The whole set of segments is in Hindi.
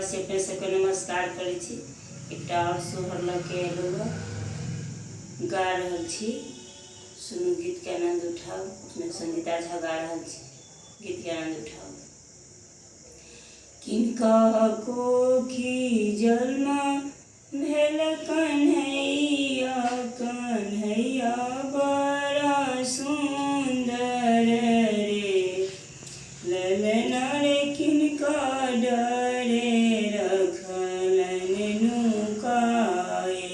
से अपने सबके नमस्कार करै छी। एकटा और सोहर लऽ के एलहुँ गा रहल छी, सुनू गीत के आनंद उठाओ। उसमें संगीता झा गा रहल छी, गीत के आनंद उठाओ। किनका कोखी जलमा भेल कन्हैया, कन्हैया बड़ा सुंदर रे, ललना रे किनका डरे रखलन नुकाए,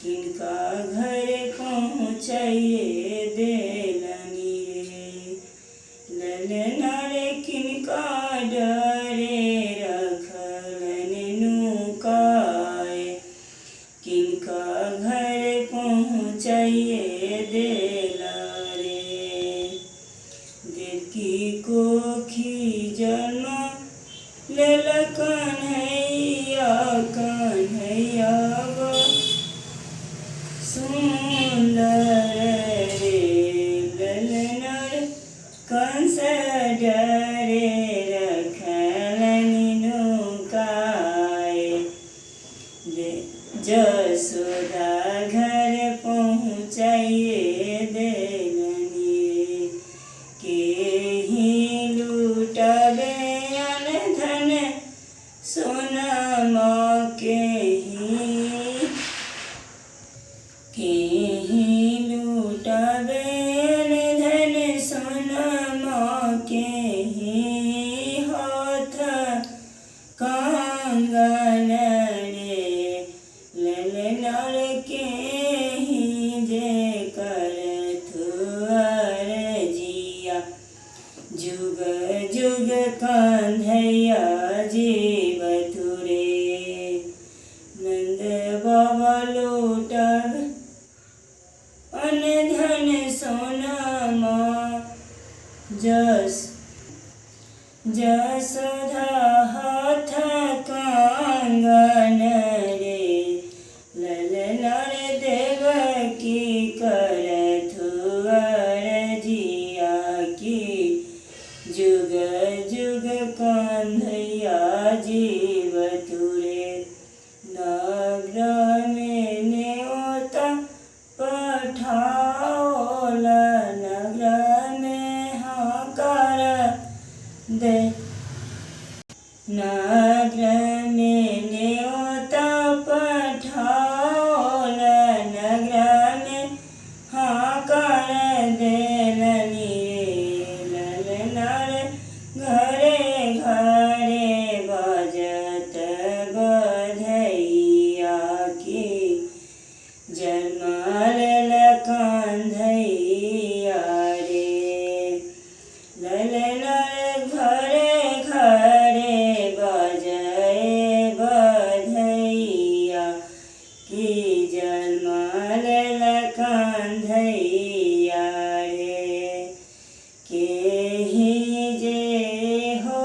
किनका घर पहुँचाइए देलनी रे, ललना रे किनका डरे रखलन नुकाए, किनका घर पहुँचाइए देला रे। देखी कोखी जन्म लेल कन्हैया, कन्हैया सुंदर रे, ललना रे कंस डरे रखलन नुकाए, जसोदा घर पहुँचाइए देलनी रे, केहि लूटबे अन धन सोनमा, केहि लूटबे अन धन सोनमा, केहि हाथ कंगन रे, ललना रे केहि जे करथुअर जिया, जुग जुग कन्हैया जीवतु रे, नंद बाबा लूटब अन धन सोनमा, जसोदा हाथ कंगन रे, ललना रे देवकी करथुअर जिया, की जुग जुग कन्हैया जीवतु रे। नगर में न्योता पठाओल, नगर में हाकार दे, नगर में न्योता पठाओल, नगर में हाकार देलनी रे, ललना रे घरे घरे बजत बधैया, की जन्मल कन्हैया रे, ललना रे घरे घरे बजाए बधैया, की जन्मल कन्हैया रे, केहि जे हो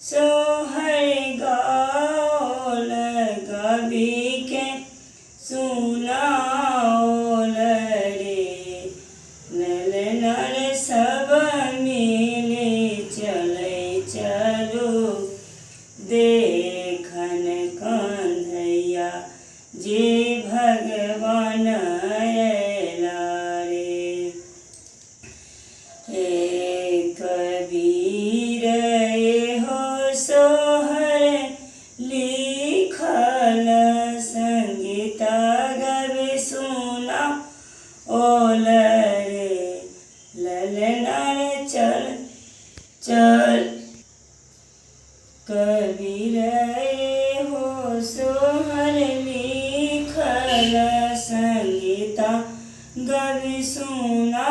सोहर गाओल, कवि के सुनाओल रे, ललना रे सब मिली चलै चलू देखन कन्हैया जे भगवान अयला रे। हे कबीर हो सोहर लिखल, संगीता गवे सुना ओल रे, ललना रे चल चल कबीर हो सोहर लिखल, संगीता गवे सुना